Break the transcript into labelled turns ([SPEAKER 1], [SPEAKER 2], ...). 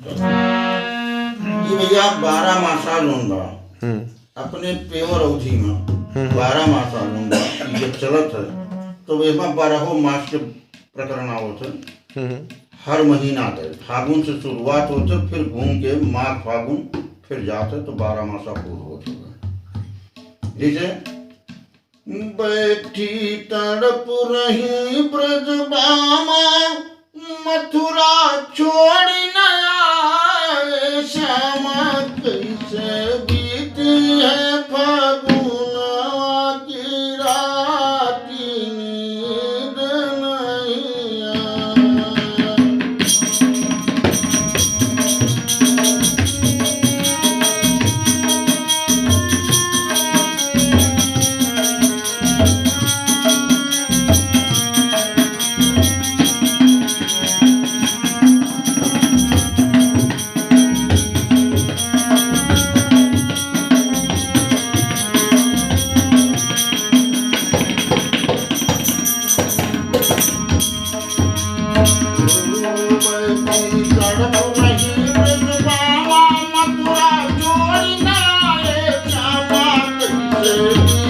[SPEAKER 1] ये भैया 12 मासा लूंगा अपने पेवर अवधि में 12 मासा लूंगा जब चलत है तो इसमें 12 मास के प्रकरण आवत है। हर महीना तक फागुन से शुरुआत होते फिर घूम के माघ फागुन फिर जाते तो 12 मासा पूर्ण होते हैं। जैसे बैठी तड़प रही ब्रज बामा मथुरा छोड़ी न आए श्यामा कैसे बीती है फागुना की राती नींद नहीं आए। मथुरा छोड़ी न आए श्यामा कैसे